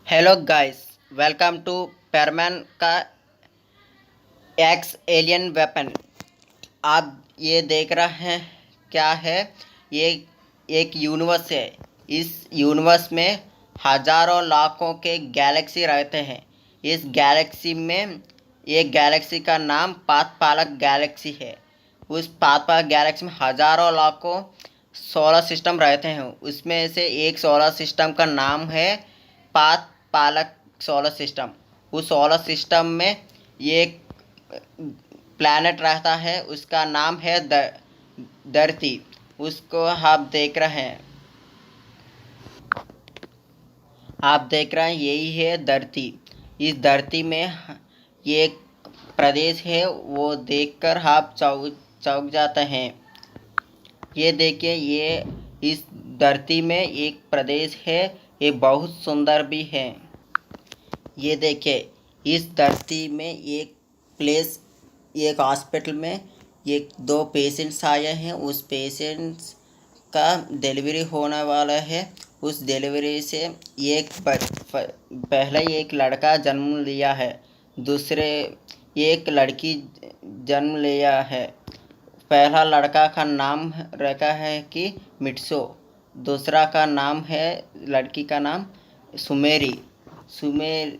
Hello guys, welcome to पेरमैन का x alien weapon. आप ये देख रहे हैं क्या है? ये एक यूनिवर्स है। इस यूनिवर्स में हजारों लाखों के गैलेक्सी रहते हैं। इस गैलेक्सी में एक गैलेक्सी का नाम पाथपालक गैलेक्सी है। उस पाथपालक गैलेक्सी में हजारों लाखों सोलर सिस्टम रहते हैं। उसमें से एक सोलर सिस्टम का नाम है पाथपालक सोलर सिस्टम। उस सोलर सिस्टम में एक प्लैनेट रहता है, उसका नाम है धरती। उसको आप देख रहे हैं, यही है धरती। इस धरती में एक प्रदेश है, वो देखकर आप चौंक चौंक जाते हैं। ये देखिए, ये इस धरती में एक प्रदेश है। ये बहुत सुंदर भी है। ये देखिए, इस धरती में एक हॉस्पिटल में एक दो पेशेंट्स आए हैं। उस पेशेंट्स का डिलीवरी होने वाला है। उस डिलीवरी से पहले एक लड़का जन्म लिया है, दूसरे एक लड़की जन्म लिया है। पहला लड़का का नाम रखा है कि मिट्सो, दूसरा का नाम है, लड़की का नाम सुमेरी। सुमेर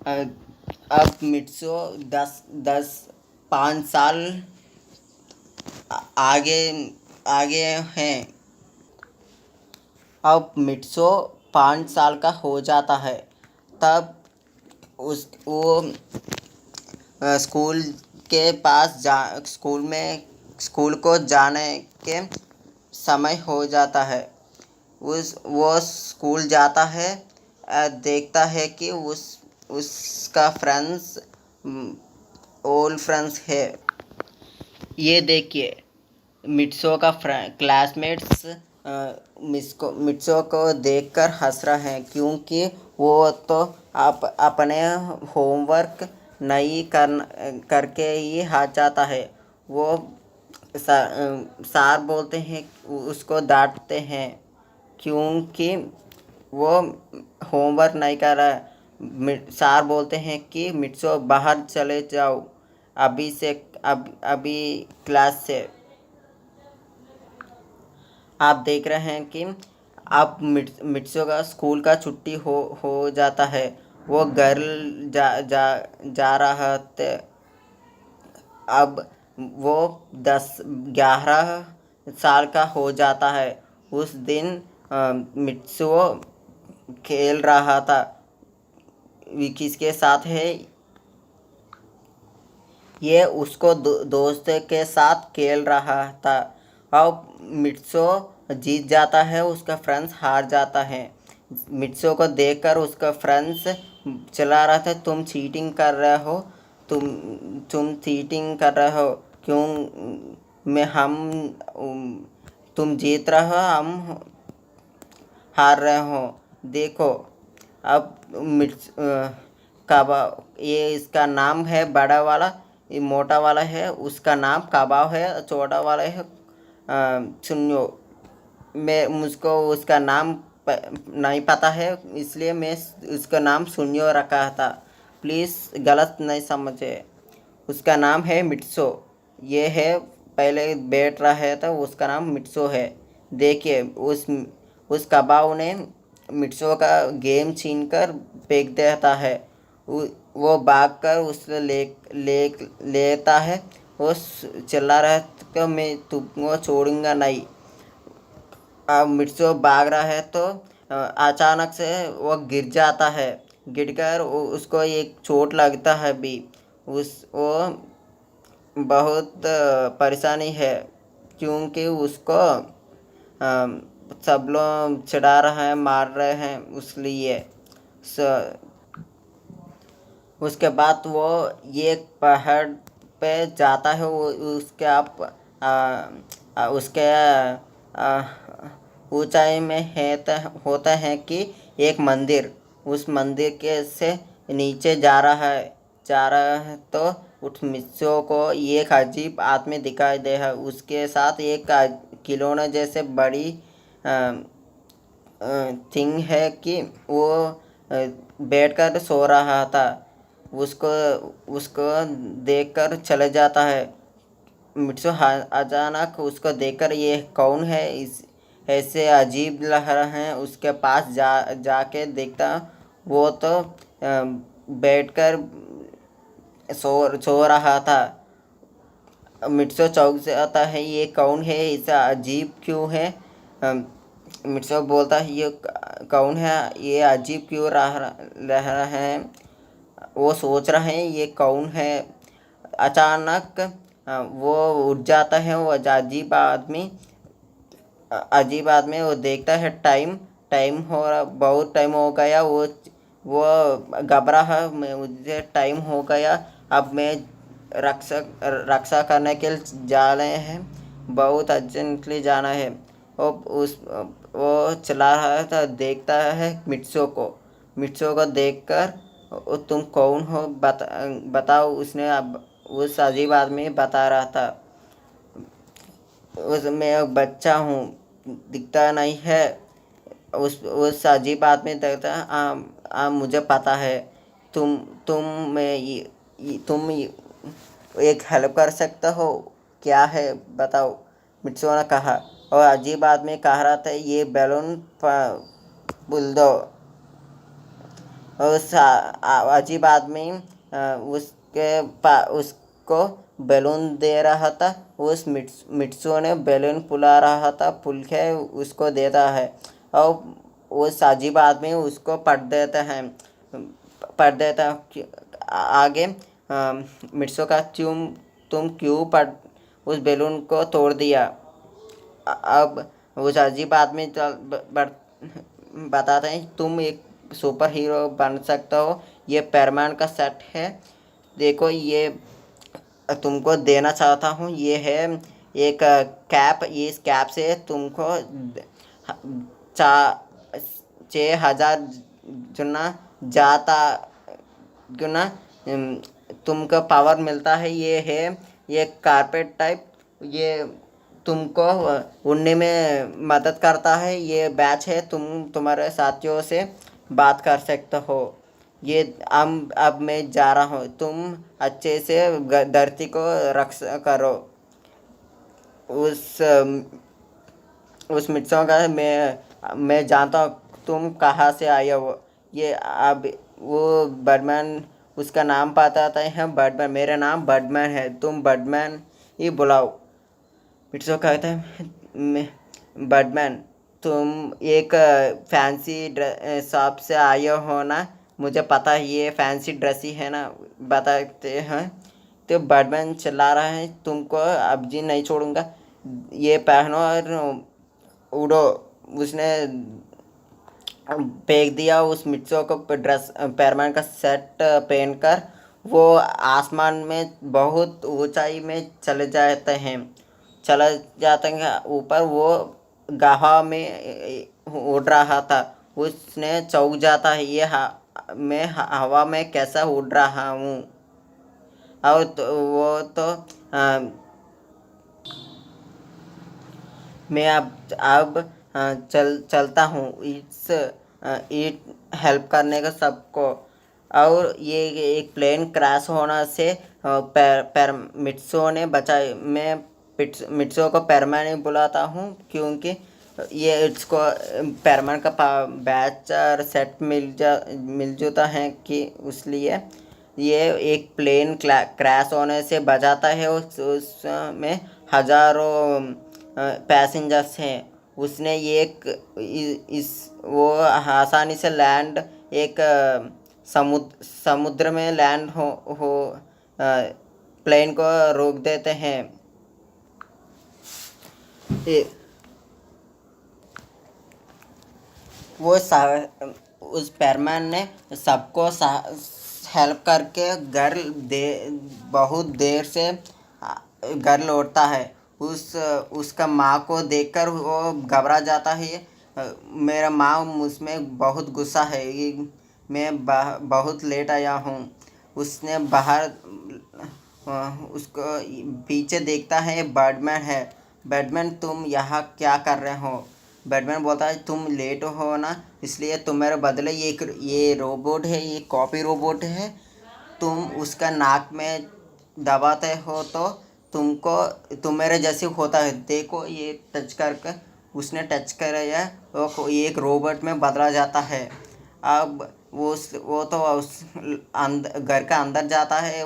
अब मिट्सो 5 साल आगे आगे हैं। अब मिट्सो 5 साल का हो जाता है, तब उस वो स्कूल के पास स्कूल को जाने के समय हो जाता है। वो स्कूल जाता है। देखता है कि उसका फ्रेंड्स ओल्ड फ्रेंड्स है। ये देखिए, मिट्सो का क्लासमेट्स मिट्सो को देखकर हंस रहे हैं, क्योंकि वो तो अपने होमवर्क नहीं करके ही हार जाता है। वो सार बोलते हैं, उसको डांटते हैं, क्योंकि वो होमवर्क नहीं कर रहा है। सार बोलते हैं कि मिट्सो बाहर चले जाओ, अभी क्लास से। आप देख रहे हैं कि अब मिट्सो का स्कूल का छुट्टी हो जाता है। वो घर जा रहा था। अब वो 11 साल का हो जाता है। उस दिन मिट्सो खेल रहा था। किसके साथ है? ये उसको दोस्त के साथ खेल रहा था। अब मिट्सो जीत जाता है, उसका फ्रेंड्स हार जाता है। मिट्सो को देखकर उसका फ्रेंड्स चला रहा था, तुम चीटिंग कर रहे हो, तुम चीटिंग कर रहे हो, क्यों? मैं हम तुम जीत रहे हो, हम हार रहे हो। देखो, अब काबा, ये इसका नाम है बड़ा वाला, ये मोटा वाला है, उसका नाम काबाव है। छोटा वाला है सुन्यो। मुझको उसका नाम नहीं पता है, इसलिए मैं उसका नाम सुन्यो रखा था। प्लीज़ गलत नहीं समझे। उसका नाम है मिट्सो। ये है, पहले बैठ रहा था, उसका नाम मिट्सो है। देखिए, उस कबाव ने मिट्सो का गेम छीन कर फेंक देता है। वो भागकर उसे लेता है। वो चिल्ला रहा है कि मैं तुमको छोड़ूंगा नहीं। अब मिट्सो भाग रहा है तो अचानक से वो गिर जाता है। गिरकर उसको एक चोट लगता है भी। वो बहुत परेशानी है, क्योंकि उसको सब लोग चिढ़ा रहे हैं, मार रहे हैं, उसलिए उसके बाद वो एक पहाड़ पे जाता है। वो उसके ऊंचाई में होता है कि एक मंदिर, उस मंदिर के से नीचे जा रहा है तो उस मिस्सो को एक अजीब आदमी दिखाई दे है। उसके साथ एक खिलौने जैसे बड़ी थिंग है कि वो बैठकर सो रहा था। उसको उसको देखकर चले जाता है। मिट्सू अचानक उसको देखकर ये कौन है, इस ऐसे अजीब लहर हैं, उसके पास जाके देखता। वो तो बैठकर सो रहा था। मिट्सो चौंक जाता है, ये कौन है, ऐसा अजीब क्यों है। मिट्सो बोलता है, ये कौन है, ये अजीब क्यों रह रहा है। वो सोच रहे हैं ये कौन है। अचानक वो उठ जाता है। वो अजीब आदमी वो देखता है, टाइम टाइम हो रहा, बहुत टाइम हो गया। वो घबरा है, मुझे टाइम हो गया, अब मैं रक्षा रक्षा करने के लिए जा रहे हैं, बहुत अर्जेंटली जाना है। वो चला रहा था, देखता है मिट्सो को देखकर, तुम कौन हो, बताओ, उसने अब उस अजीब आदमी बता रहा था। मैं एक बच्चा हूँ, दिखता नहीं है। उस अजीब आदमी देखता है, मुझे पता है। तुम तुम मैं तुम एक हेल्प कर सकते हो, क्या है बताओ, मित्सुओ ने कहा। और अजीब आदमी कह रहा था, ये बैलून बुल दो। उस अजीब आदमी उसको बैलून दे रहा था। उस मिट्सू ने बैलून फुला रहा था, फुल के उसको देता है। और उस अजीब आदमी उसको पढ़ देता आगे। मिट्सू का, तुम क्यों पढ़ उस बैलून को तोड़ दिया। अब उस अजीब आदमी बताते हैं, तुम एक सुपर हीरो बन सकते हो, ये पैरमैन का सेट है, देखो ये तुमको देना चाहता हूँ। ये है एक कैप, इस कैप से तुमको 6,000 गुना ज़्यादा गुना तुमको पावर मिलता है। ये है ये कारपेट टाइप, ये तुमको उड़ने में मदद करता है। ये बैच है, तुम्हारे साथियों से बात कर सकते हो। ये अब मैं जा रहा हूँ, तुम अच्छे से धरती को रक्षा करो। उस मित्रों का, मैं जानता हूँ तुम कहाँ से आए हो। ये अब वो बर्डमैन, उसका नाम बताता है, बर्डमैन, मेरा नाम बर्डमैन है, तुम बर्डमैन ही बुलाओ। मिट्सो कहता है, बर्डमैन, तुम एक फैंसी शॉप से आए हो ना, मुझे पता है ये फैंसी ड्रेस ही है ना, बताते हैं। तो बर्डमैन चिल्ला रहा है, तुमको अब जी नहीं छोड़ूंगा, ये पहनो और उड़ो। उसने फेंक दिया उस मिट्सो को ड्रेस, पैरमैन का सेट पहनकर। वो आसमान में बहुत ऊंचाई में चले जाते हैं ऊपर। वो गाहा में उड़ रहा था। उसने चौंक जाता है, मैं हवा में कैसा उड़ रहा हूँ। और वो तो मैं अब चलता हूँ, इट हेल्प करने का सबको। और ये एक प्लेन क्रैश होने से मिट्सो ने बचाई। मैं मिट्सो को पैरमैन ही बुलाता हूँ, क्योंकि ये इसको पैरमैन का बैच और सेट मिल जाता है, कि इसलिए ये एक प्लेन क्रैश होने से बचाता है। उसमें हज़ारों पैसेंजर्स हैं। उसने एक इस वो आसानी से लैंड, एक समुद्र में लैंड हो प्लेन को रोक देते हैं। वो उस पैरमैन ने सबको हेल्प करके बहुत देर से घर लौटता है। उसका माँ को देखकर वो घबरा जाता है। मेरा माँ मुझमें बहुत गुस्सा है, ये मैं बहुत लेट आया हूँ। उसने बाहर उसको पीछे देखता है, बर्डमैन है। बर्डमैन, तुम यहाँ क्या कर रहे हो। बैटमैन बोलता है तुम लेट हो ना, इसलिए तुम्हारे बदले ये रोबोट है, ये कॉपी रोबोट है, तुम उसका नाक में दबाते हो तो तुम मेरे जैसे होता है, देखो ये टच करके। उसने टच कराया, वो ये एक रोबोट में बदला जाता है। अब वो तो घर का अंदर जाता है।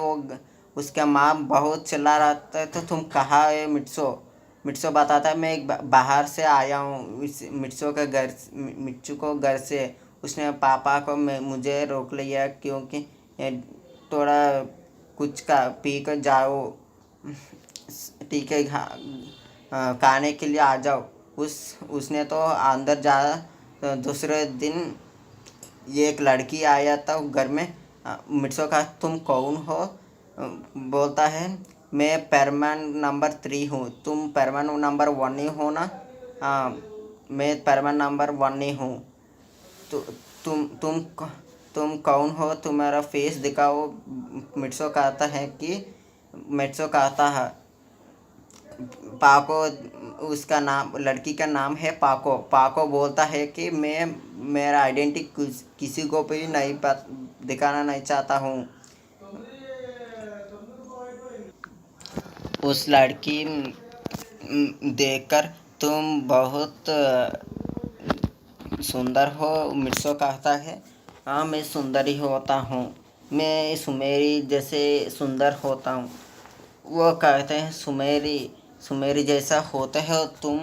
उसका माँ बहुत चिल्ला रहा था, तो तुम कहाँ है मिट्सो। मिट्सो बताता है मैं बाहर से आया हूँ, इस मिट्सू को घर से। उसने पापा को मुझे रोक लिया, क्योंकि ये थोड़ा कुछ का पी कर जाओ, ठीक है, खाने के लिए आ जाओ। उसने तो अंदर जा। तो दूसरे दिन ये एक लड़की आया था घर में। मिर्सो का तुम कौन हो। बोलता है मैं परमान नंबर 3 हूँ, तुम परमान नंबर 1 ही हो ना। हाँ, मैं परमान नंबर 1 ही हूँ। तु, तुम कौन हो, तुम्हारा फेस दिखाओ। मिर्सो कहता है पाको। उसका नाम, लड़की का नाम है पाको। पाको बोलता है कि मैं मेरा आइडेंटिटी किसी को भी नहीं दिखाना नहीं चाहता हूँ। उस लड़की देखकर तुम बहुत सुंदर हो, मिर्सो कहता है। हाँ, मैं सुंदर ही होता हूँ, मैं सुमेरी जैसे सुंदर होता हूँ। वो कहते हैं सुमेरी सुमेरी जैसा होते हो तुम,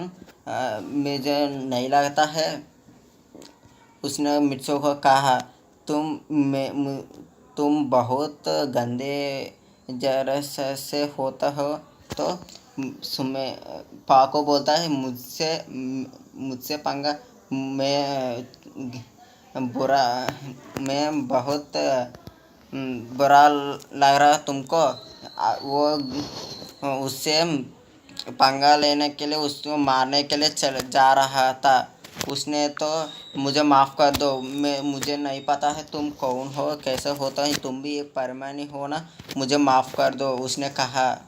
मुझे नहीं लगता है। उसने मिर्चों को कहा तुम बहुत गंदे जरस से होता हो। तो सुमे पाको बोलता है मुझसे पंगा, मैं बुरा मैं बहुत बुरा लग रहा तुमको। वो उससे पंगा लेने के लिए, उसको मारने के लिए चल जा रहा था। उसने तो मुझे माफ़ कर दो, मुझे नहीं पता है तुम कौन हो, कैसे होता है, तुम भी एक परमानी हो ना, मुझे माफ़ कर दो, उसने कहा।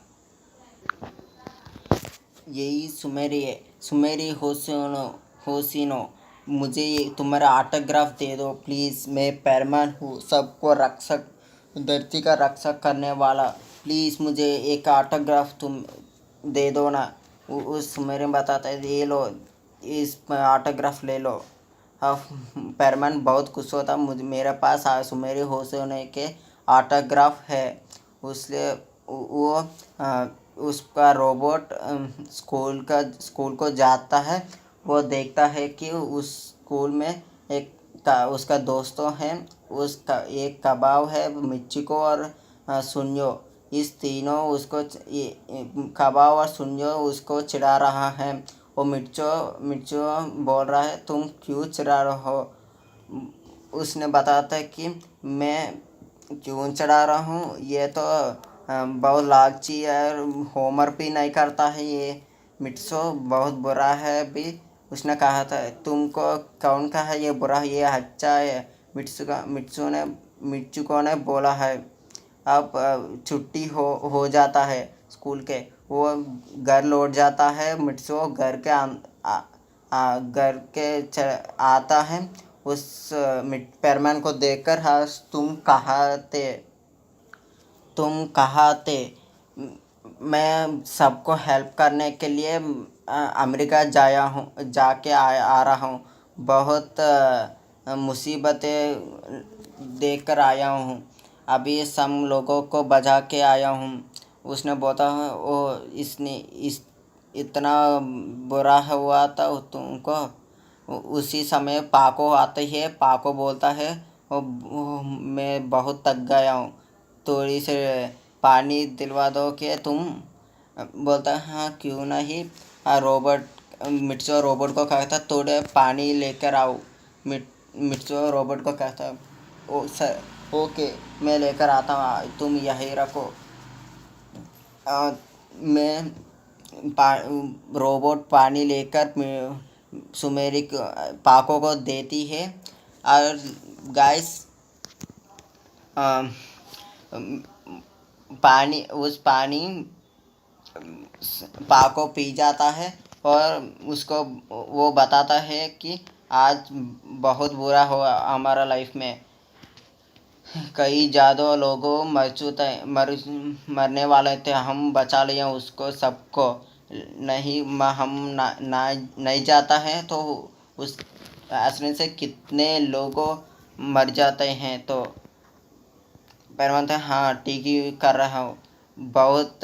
यही सुमेरी होसिनो, मुझे ये तुम्हारा ऑटोग्राफ दे दो प्लीज़। मैं पैरमैन हूँ, सबको रक्षक, धरती का रक्षक करने वाला। प्लीज़ मुझे एक ऑटोग्राफ तुम दे दो ना। उस सुमेरी बताता है ये लो, इस ऑटोग्राफ ले लो। अब पैरमैन बहुत खुश होता, मुझे मेरे पास सुमेरी होसिनो के ऑटोग्राफ है। उसने वो उसका रोबोट स्कूल को जाता है। वो देखता है कि उस स्कूल में उसका दोस्तों हैं। उसका एक कबाब है, मिचिको और सुन्यो। इस तीनों उसको कबाब और सुन्यो उसको चिढ़ा रहा है। वो मिर्चो बोल रहा है तुम क्यों चिढ़ा रहे हो। उसने बताता है कि मैं क्यों चढ़ा रहा हूँ, ये तो बहुत लालची है, होमवर्क भी नहीं करता है ये मिट्सो, बहुत बुरा है भी। उसने कहा था तुमको कौन कहा ये बुरा है, ये अच्छा है। मिट्सुको ने बोला है। अब छुट्टी हो जाता है स्कूल के। वो घर लौट जाता है। मिट्सो घर के आता है। उस पैरमैन को देखकर, हाँ तुम कहाँ थे। मैं सबको हेल्प करने के लिए अमेरिका जाके आ रहा हूँ। बहुत मुसीबतें देख कर आया हूँ। अभी सब लोगों को बचा के आया हूँ। उसने बोला वो इसने इतना बुरा हुआ था तुमको। उसी समय पाको आते है। पाको बोलता है मैं बहुत थक गया हूँ, थोड़ी से पानी दिलवा दो कि तुम। बोलता है हाँ क्यों नहीं। मिट्सो रोबोट को कहता थोड़े पानी लेकर आओ। मिट्सो रोबोट को कहता ओ सर, ओके मैं लेकर आता हूँ, तुम यहीं रखो। मैं रोबोट पानी लेकर सुमेरी पाको को देती है। और गाइस पानी पाको पी जाता है। और उसको वो बताता है कि आज बहुत बुरा हुआ हमारा लाइफ में, कई ज़्यादा लोगों मरने वाले थे, हम बचा लिए उसको सबको। नहीं हम नहीं जाता है तो उस एक्सीडेंट से कितने लोगों मर जाते हैं। तो परमानंद हाँ ठीक ही कर रहा हूँ, बहुत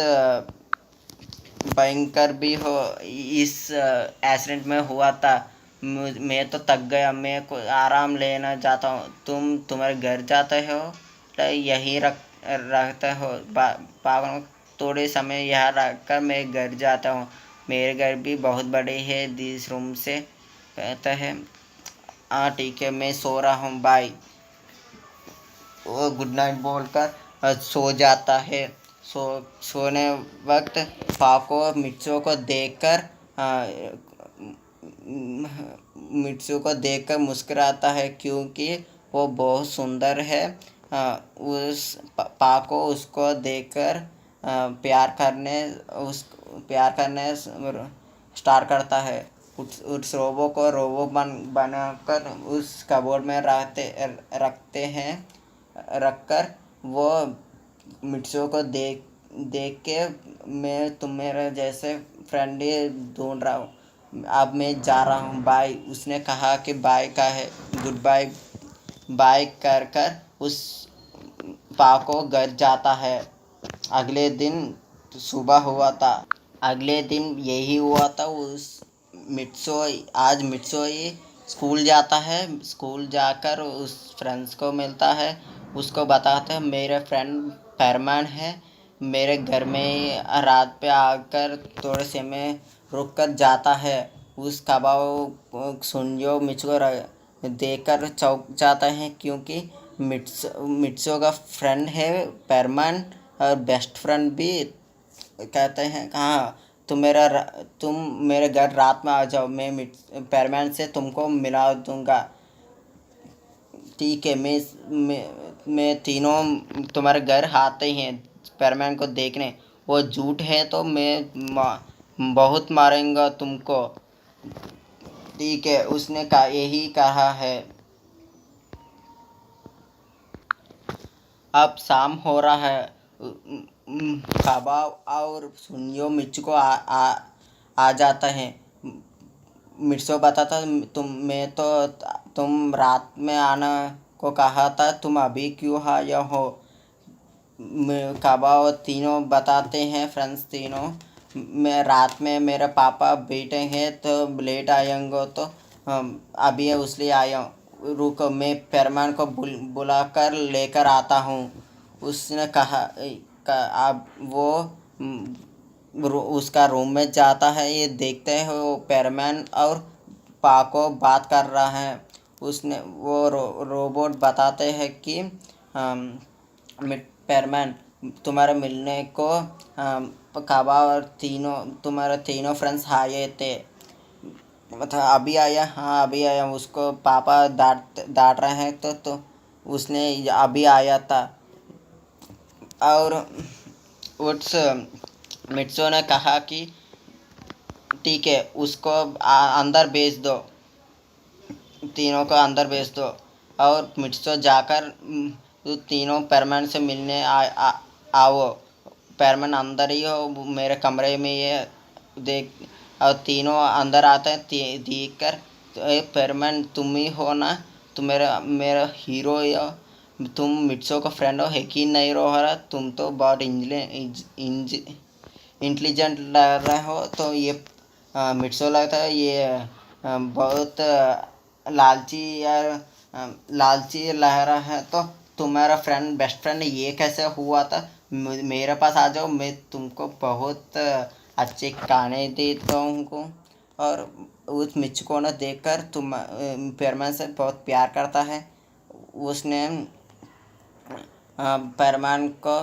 भयंकर भी हो इस एक्सीडेंट में हुआ था। मैं तो थक गया, मैं को आराम लेना चाहता हूँ। तुम्हारे घर जाते हो तो यहीं रहते हो पागल, थोड़े समय यहाँ रख कर मैं घर जाता हूँ। मेरे घर भी बहुत बड़े है, 20 रूम से कहता है। हाँ ठीक है, मैं सो रहा हूँ, बाय। वो गुड नाइट बोलकर सो जाता है। सोने वक्त पाको मिर्चों को देखकर मुस्कुराता है, क्योंकि वो बहुत सुंदर है। उस पाको उसको देखकर प्यार करने स्टार्ट करता है। उस रोबो को बनाकर उस कबोर्ड में रखते हैं। रखकर वो मिर्चों को देख के, मैं तुम्हारे जैसे फ्रेंड ही ढूंढ रहा हूँ, अब मैं जा रहा हूँ, बाय। उसने कहा कि बाय का है, गुड बाय। बाय कर कर उस पाको घर जाता है। अगले दिन सुबह हुआ था। अगले दिन यही हुआ था। आज मित्सुई स्कूल जाता है। स्कूल जाकर उस फ्रेंड्स को मिलता है। उसको बताता है मेरे फ्रेंड फरमान है, मेरे घर में रात पे आकर थोड़े से में रुक कर जाता है। उस कबाब सुनियो मित्सु को देखकर चौंक जाता है, क्योंकि मित्सु का फ्रेंड है फरमान, और बेस्ट फ्रेंड भी। कहते हैं हाँ, तुम मेरे घर रात में आ जाओ, मैं पेरमैन से तुमको मिला दूंगा। ठीक है, मैं तीनों तुम्हारे घर आते हैं पेरमैन को देखने। वो झूठ है तो मैं बहुत मारेंगा तुमको। ठीक है, उसने कहा, यही कहा है। अब शाम हो रहा है। कबाब और सुनियो मिर्च को आ जाता है। मिर्चो बताता, तुम रात में आना को कहा था, तुम अभी क्यों आया हो। कबाब तीनों बताते हैं, फ्रेंड्स तीनों, मैं रात में मेरे पापा बैठे हैं तो लेट आएंगे, तो अभी उसलिए आया हूँ, रुको मैं फरमान को बुलाकर लेकर आता हूँ। उसने कहा अब वो उसका रूम में जाता है। ये देखते हैं वो फरमान और पाको बात कर रहा है। उसने वो रोबोट बताते हैं कि फरमान तुम्हारे मिलने को काबा और तुम्हारे तीनों फ्रेंड्स आए थे। मतलब अभी आया, हाँ अभी आया। उसको पापा डांट रहे हैं, तो उसने अभी आया था। और उस मिट्सो ने कहा कि ठीक है, उसको अंदर भेज दो, तीनों को अंदर भेज दो। और मिट्सो जाकर तीनों परमान से मिलने आओ। परमान अंदर ही हो, मेरे कमरे में ये देख। और तीनों अंदर आते हैं। देख कर परमान तुम ही हो ना, तुम मेरा हीरो हो, तुम मिट्सो का फ्रेंड हो, है कि नहीं रहा। तुम तो बहुत इंटेलिजेंट लग रहे हो। तो ये मिट्सो लगता है ये बहुत लालची या लालची लग रहा है। तो तुम्हारा फ्रेंड बेस्ट फ्रेंड ये कैसे हुआ था, मेरे पास आ जाओ, मैं तुमको बहुत अच्छे खाने देता हूँ। और उस मिचको ने देखकर तुम पेरमैन से बहुत प्यार करता है। उसने परमान को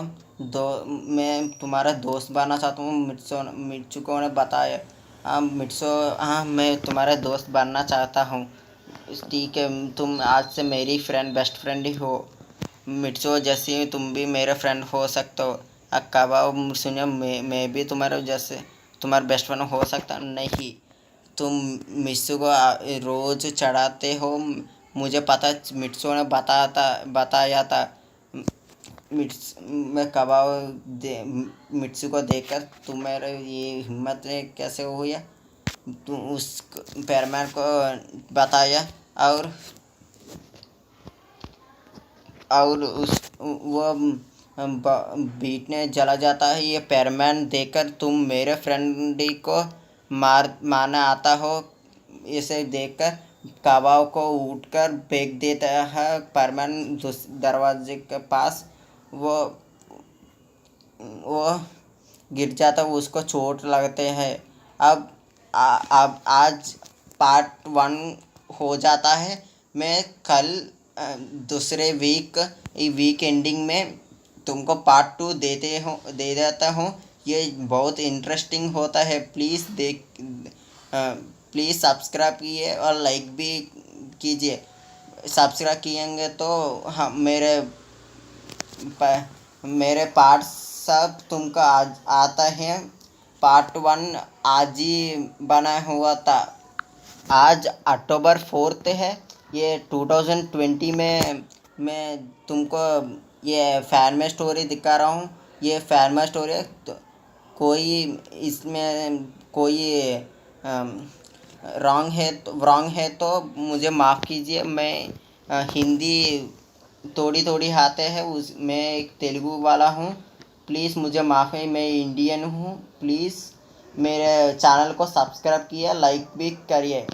मैं तुम्हारा दोस्त बनना चाहता हूँ, मिर्चुको ने बताया। हाँ मिर्चो, हाँ मैं तुम्हारा दोस्त बनना चाहता हूँ। ठीक है, तुम आज से मेरी बेस्ट फ्रेंड ही हो। मिर्चो जैसे तुम भी मेरे फ्रेंड हो सकते हो। कबाब सुनियो, मैं भी तुम्हारे जैसे तुम्हारा बेस्ट फ्रेंड हो सकता नहीं। तुम मिट्सू को रोज़ चढ़ाते हो। मुझे पता, मिट्सू ने बताया था। मिट्स मैं कबाब दे मिट्सू को देखकर तुम्हारे ये हिम्मत कैसे हुई है? तुम उस पैरमैन को बताया और उस वो बीटने चला जाता है। ये पैरमैन देखकर तुम मेरे फ्रेंड को मारने आता हो। इसे देखकर कबाब को उठकर फेंक देता है पैरमैन दरवाजे के पास। वो वो गिर जाता है, उसको चोट लगते हैं। अब आज पार्ट 1 हो जाता है। मैं कल दूसरे वीक एंडिंग में तुमको पार्ट 2 दे देता हूँ। ये बहुत इंटरेस्टिंग होता है। प्लीज़ सब्सक्राइब कीजिए और लाइक भी कीजिए। सब्सक्राइब किएंगे तो हम मेरे पार्ट सब तुमको आज आता है। पार्ट 1 आज ही बना हुआ था। आज अक्टूबर 4 है। ये 2020 में मैं तुमको ये फैन में स्टोरी दिखा रहा हूँ। ये फैन में स्टोरी है। तो कोई इसमें कोई रॉन्ग है तो मुझे माफ़ कीजिए। मैं हिंदी थोड़ी थोड़ी आते हैं, उस मैं एक तेलुगु वाला हूँ। प्लीज़ मुझे माफ़ है, मैं इंडियन हूँ। प्लीज़ मेरे चैनल को सब्सक्राइब किया, लाइक भी करिए।